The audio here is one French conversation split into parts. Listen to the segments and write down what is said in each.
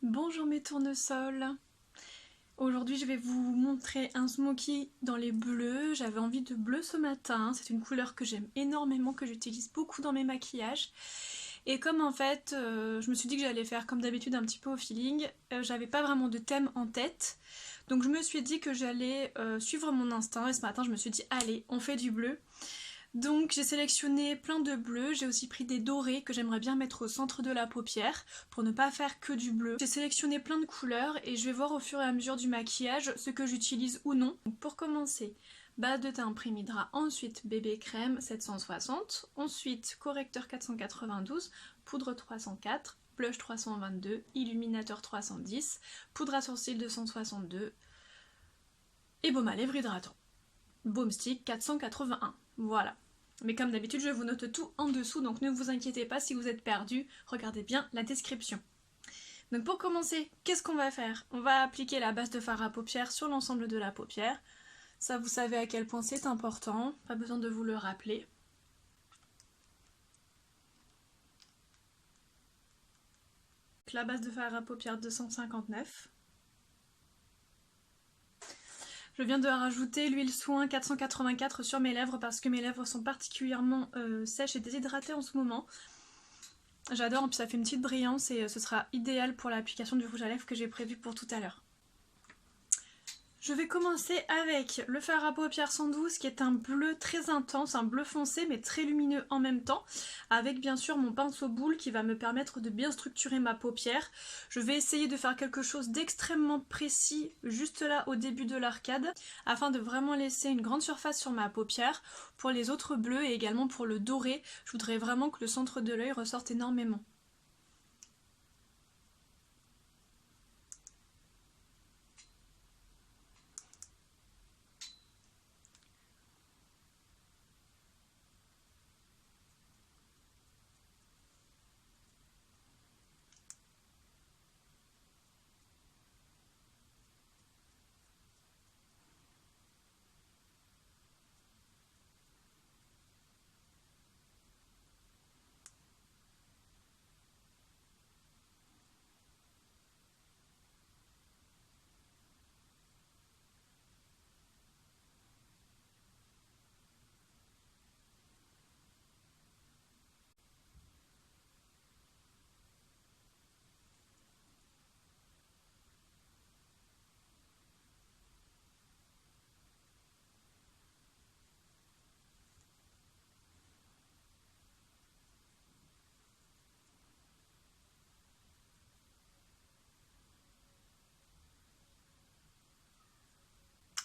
Bonjour mes tournesols. Aujourd'hui je vais vous montrer un smoky dans les bleus. J'avais envie de bleu ce matin, c'est une couleur que j'aime énormément, que j'utilise beaucoup dans mes maquillages. Et comme en fait je me suis dit que j'allais faire comme d'habitude un petit peu au feeling, j'avais pas vraiment de thème en tête. Donc je me suis dit que j'allais suivre mon instinct et ce matin je me suis dit allez on fait du bleu. Donc j'ai sélectionné plein de bleus, j'ai aussi pris des dorés que j'aimerais bien mettre au centre de la paupière pour ne pas faire que du bleu. J'ai sélectionné plein de couleurs et je vais voir au fur et à mesure du maquillage ce que j'utilise ou non. Donc pour commencer, base de teint Prime Hydra, ensuite bébé crème 760, ensuite correcteur 492, poudre 304, blush 322, illuminateur 310, poudre à sourcils 262 et baume à lèvres hydratant. Baume stick 481. Voilà. Mais comme d'habitude, je vous note tout en dessous, donc ne vous inquiétez pas si vous êtes perdu, regardez bien la description. Donc pour commencer, qu'est-ce qu'on va faire? On va appliquer la base de fard à paupières sur l'ensemble de la paupière. Ça, vous savez à quel point c'est important, pas besoin de vous le rappeler. La base de fard à paupières 259. Je viens de rajouter l'huile soin 484 sur mes lèvres parce que mes lèvres sont particulièrement sèches et déshydratées en ce moment. J'adore, puis ça fait une petite brillance et ce sera idéal pour l'application du rouge à lèvres que j'ai prévu pour tout à l'heure. Je vais commencer avec le fard à paupières 112 qui est un bleu très intense, un bleu foncé mais très lumineux en même temps, avec bien sûr mon pinceau boule qui va me permettre de bien structurer ma paupière. Je vais essayer de faire quelque chose d'extrêmement précis juste là au début de l'arcade afin de vraiment laisser une grande surface sur ma paupière. Pour les autres bleus et également pour le doré, je voudrais vraiment que le centre de l'œil ressorte énormément.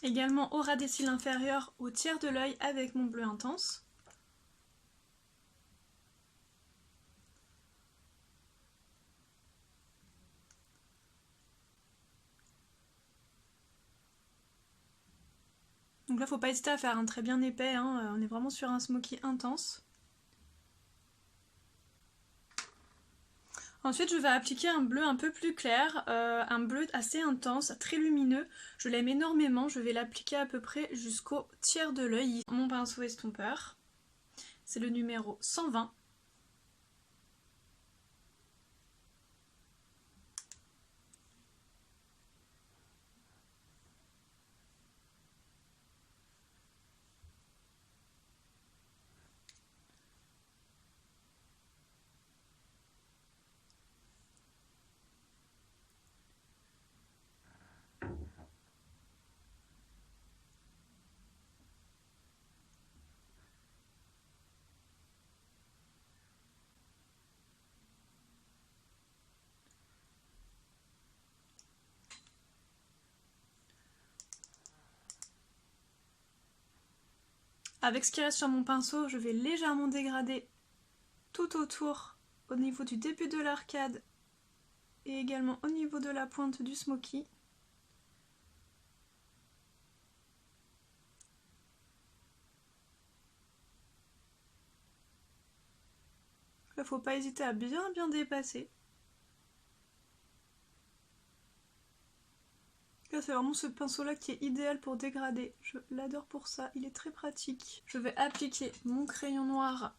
Également au ras des cils inférieurs, au tiers de l'œil avec mon bleu intense. Donc là, faut pas hésiter à faire un trait bien épais, hein. On est vraiment sur un smoky intense. Ensuite, je vais appliquer un bleu un peu plus clair, un bleu assez intense, très lumineux. Je l'aime énormément, je vais l'appliquer à peu près jusqu'au tiers de l'œil. Mon pinceau estompeur, c'est le numéro 120. Avec ce qui reste sur mon pinceau, je vais légèrement dégrader tout autour, au niveau du début de l'arcade et également au niveau de la pointe du smoky. Là, faut pas hésiter à bien dépasser. Là, c'est vraiment ce pinceau-là qui est idéal pour dégrader. Je l'adore pour ça, il est très pratique. Je vais appliquer mon crayon noir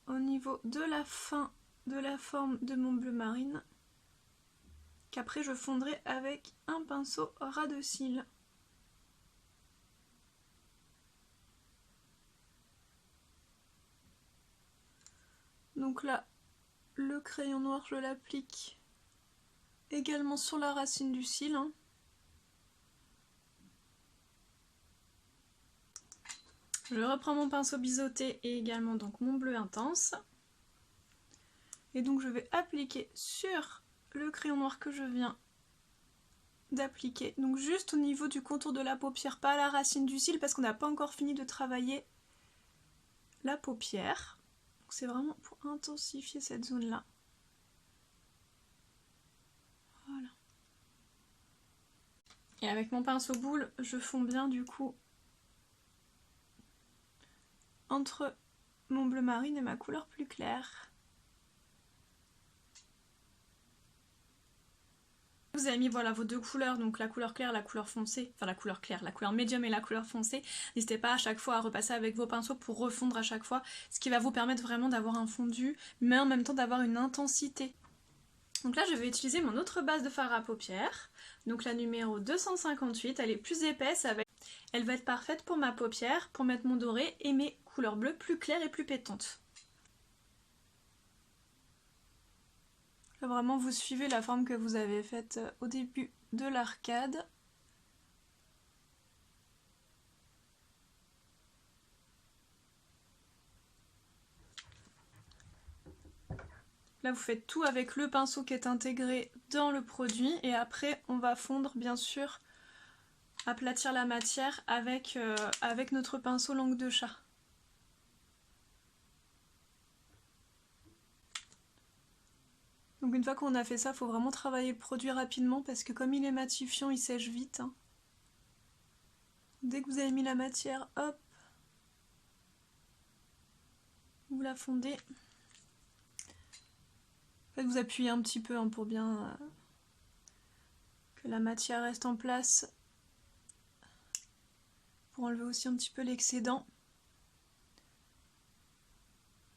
au niveau de la fin de la forme de mon bleu marine. qu'après je fondrai avec un pinceau ras de cils. Donc là, le crayon noir, je l'applique également sur la racine du cil. Hein. Je reprends mon pinceau biseauté et également donc mon bleu intense. Et donc je vais appliquer sur le crayon noir que je viens d'appliquer. Donc juste au niveau du contour de la paupière, pas à la racine du cil parce qu'on n'a pas encore fini de travailler la paupière. C'est vraiment pour intensifier cette zone-là. Voilà. Et avec mon pinceau boule, je fonds bien du coup entre mon bleu marine et ma couleur plus claire. Vous avez mis voilà vos deux couleurs, donc la couleur claire, la couleur foncée, enfin la couleur claire, la couleur médium et la couleur foncée. N'hésitez pas à chaque fois à repasser avec vos pinceaux pour refondre à chaque fois, ce qui va vous permettre vraiment d'avoir un fondu, mais en même temps d'avoir une intensité. Donc là je vais utiliser mon autre base de fard à paupières, donc la numéro 258, elle est plus épaisse, elle va être parfaite pour ma paupière, pour mettre mon doré et mes couleurs bleues plus claires et plus pétantes. Là, vraiment vous suivez la forme que vous avez faite au début de l'arcade. Là vous faites tout avec le pinceau qui est intégré dans le produit et après on va fondre bien sûr, aplatir la matière avec notre pinceau langue de chat. Donc une fois qu'on a fait ça, il faut vraiment travailler le produit rapidement parce que comme il est matifiant, il sèche vite. Hein. Dès que vous avez mis la matière, hop, vous la fondez. En fait, vous appuyez un petit peu hein, pour bien que la matière reste en place. Pour enlever aussi un petit peu l'excédent.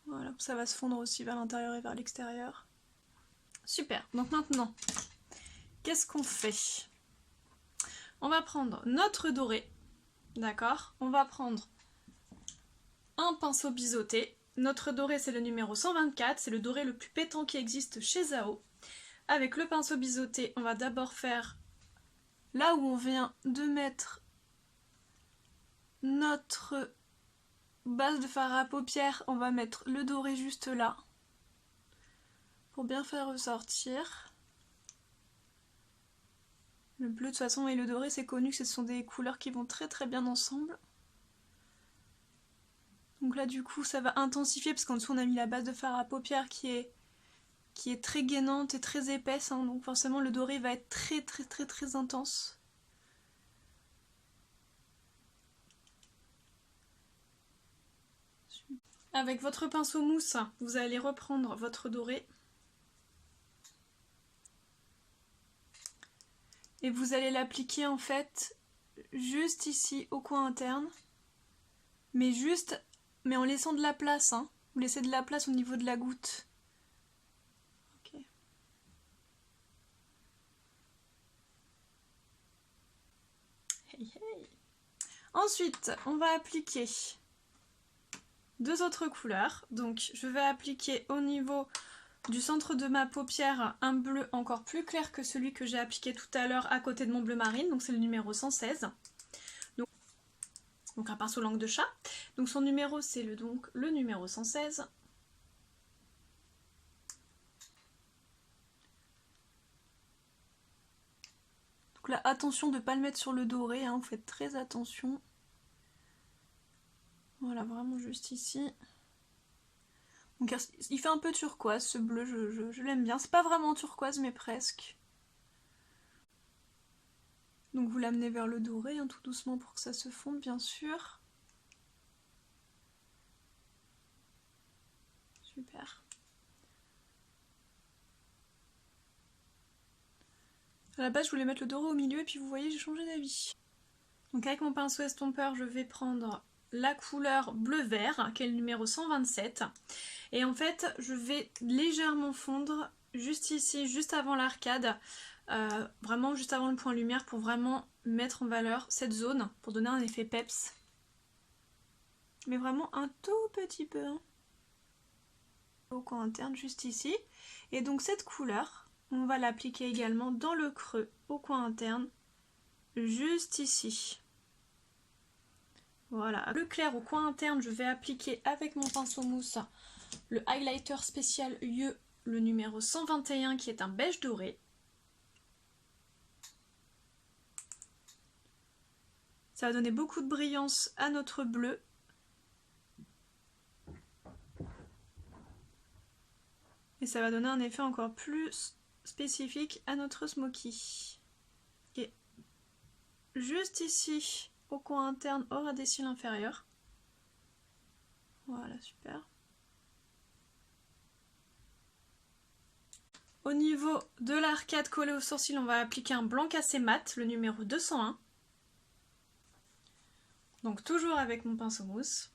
Voilà, ça va se fondre aussi vers l'intérieur et vers l'extérieur. Super, donc maintenant, qu'est-ce qu'on fait? On va prendre notre doré, d'accord? On va prendre un pinceau biseauté. Notre doré, c'est le numéro 124, c'est le doré le plus pétant qui existe chez Zao. Avec le pinceau biseauté, on va d'abord faire là où on vient de mettre notre base de fard à paupières, on va mettre le doré juste là. Pour bien faire ressortir. Le bleu de toute façon et le doré c'est connu que ce sont des couleurs qui vont très très bien ensemble. Donc là du coup ça va intensifier parce qu'en dessous on a mis la base de fard à paupières qui est très gainante et très épaisse. Hein, donc forcément le doré va être très très très très intense. Avec votre pinceau mousse, vous allez reprendre votre doré. Et vous allez l'appliquer en fait juste ici au coin interne. Mais en laissant de la place. Hein. Vous laissez de la place au niveau de la goutte. Okay. Hey, hey. Ensuite, on va appliquer deux autres couleurs. Donc je vais appliquer au niveau du centre de ma paupière un bleu encore plus clair que celui que j'ai appliqué tout à l'heure à côté de mon bleu marine, donc c'est le numéro 116. Donc un pinceau langue de chat. Donc son numéro c'est le numéro 116. Donc là attention de ne pas le mettre sur le doré, hein, vous faites très attention. Voilà, vraiment juste ici. Donc il fait un peu turquoise ce bleu, je l'aime bien. C'est pas vraiment turquoise mais presque. Donc vous l'amenez vers le doré, hein, tout doucement pour que ça se fonde bien sûr. Super. À la base je voulais mettre le doré au milieu et puis vous voyez j'ai changé d'avis. Donc avec mon pinceau estompeur je vais prendre la couleur bleu-vert qui est le numéro 127. Et en fait je vais légèrement fondre juste ici, juste avant l'arcade, vraiment juste avant le point lumière pour vraiment mettre en valeur cette zone, pour donner un effet peps. Mais vraiment un tout petit peu, hein. Au coin interne, juste ici. Et donc cette couleur, on va l'appliquer également dans le creux, au coin interne, juste ici. Voilà, le clair au coin interne, je vais appliquer avec mon pinceau mousse le highlighter spécial UE, le numéro 121 qui est un beige doré. Ça va donner beaucoup de brillance à notre bleu. Et ça va donner un effet encore plus spécifique à notre smoky. Et juste ici, au coin interne, au ras des cils inférieurs. Voilà, super. Au niveau de l'arcade collée au sourcil, on va appliquer un blanc cassé mat, le numéro 201. Donc toujours avec mon pinceau mousse.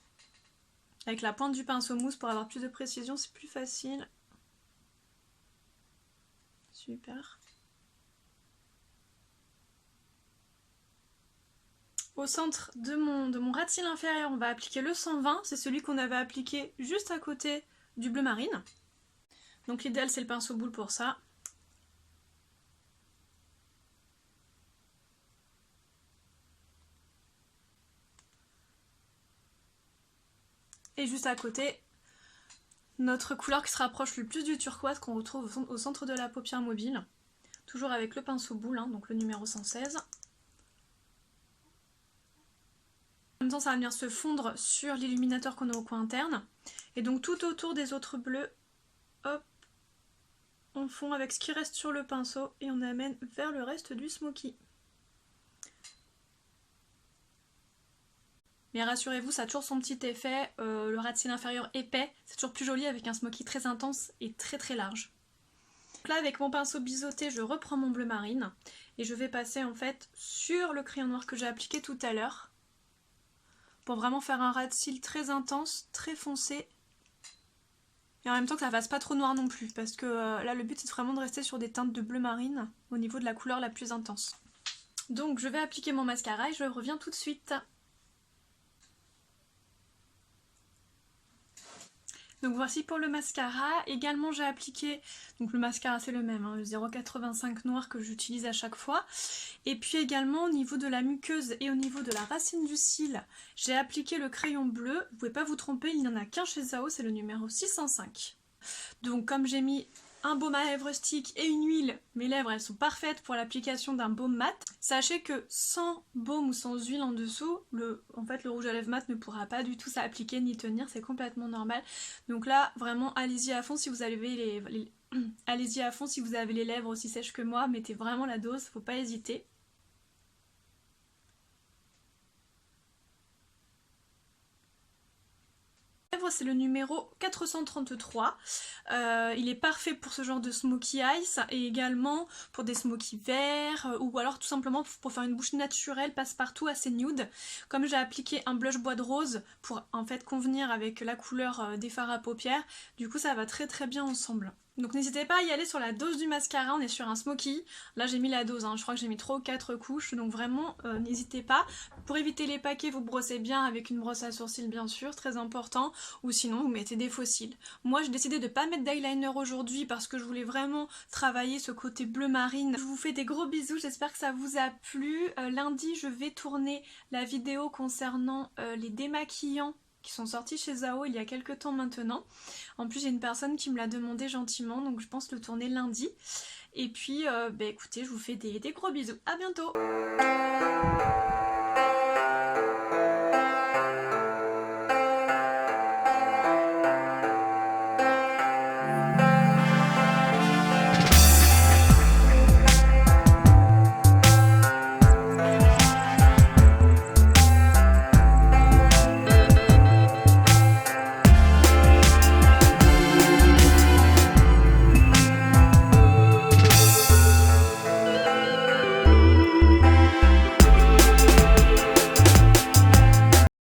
Avec la pointe du pinceau mousse pour avoir plus de précision, c'est plus facile. Super. Au centre de mon ras de cils inférieur, on va appliquer le 120. C'est celui qu'on avait appliqué juste à côté du bleu marine. Donc l'idéal, c'est le pinceau boule pour ça. Et juste à côté, notre couleur qui se rapproche le plus du turquoise qu'on retrouve au centre de la paupière mobile. Toujours avec le pinceau boule, hein, donc le numéro 116. En même temps, ça va venir se fondre sur l'illuminateur qu'on a au coin interne. Et donc tout autour des autres bleus, hop, on fond avec ce qui reste sur le pinceau et on amène vers le reste du smoky. Mais rassurez-vous, ça a toujours son petit effet, le ras de cils inférieur épais, c'est toujours plus joli avec un smoky très intense et très très large. Donc là, avec mon pinceau biseauté, je reprends mon bleu marine et je vais passer en fait sur le crayon noir que j'ai appliqué tout à l'heure pour vraiment faire un ras de cils très intense, très foncé et en même temps que ça fasse pas trop noir non plus parce que là le but c'est vraiment de rester sur des teintes de bleu marine au niveau de la couleur la plus intense. Donc je vais appliquer mon mascara et je reviens tout de suite. Donc voici pour le mascara. Également j'ai appliqué, donc le mascara c'est le même, hein, le 0,85 noir que j'utilise à chaque fois. Et puis également au niveau de la muqueuse et au niveau de la racine du cil, j'ai appliqué le crayon bleu. Vous pouvez pas vous tromper, il n'y en a qu'un chez Zao, c'est le numéro 605. Donc comme j'ai mis un baume à lèvres stick et une huile, mes lèvres elles sont parfaites pour l'application d'un baume mat. Sachez que sans baume ou sans huile en dessous, en fait le rouge à lèvres mat ne pourra pas du tout s'appliquer ni tenir, c'est complètement normal. Donc là vraiment allez-y à fond si vous avez allez-y à fond si vous avez les lèvres aussi sèches que moi, mettez vraiment la dose, faut pas hésiter. C'est le numéro 433, il est parfait pour ce genre de smokey eyes et également pour des smokey verts ou alors tout simplement pour faire une bouche naturelle passe-partout assez nude. Comme j'ai appliqué un blush bois de rose pour en fait convenir avec la couleur des fards à paupières, du coup ça va très très bien ensemble. Donc n'hésitez pas à y aller sur la dose du mascara, on est sur un smoky. Là j'ai mis la dose, hein. Je crois que j'ai mis 3 ou 4 couches, donc vraiment n'hésitez pas. Pour éviter les paquets, vous brossez bien avec une brosse à sourcils bien sûr, très important, ou sinon vous mettez des faux cils. Moi j'ai décidé de ne pas mettre d'eyeliner aujourd'hui parce que je voulais vraiment travailler ce côté bleu marine. Je vous fais des gros bisous, j'espère que ça vous a plu. Lundi je vais tourner la vidéo concernant les démaquillants qui sont sortis chez Zao il y a quelques temps maintenant. En plus j'ai une personne qui me l'a demandé gentiment, donc je pense le tourner lundi. Et puis écoutez, je vous fais des gros bisous, à bientôt.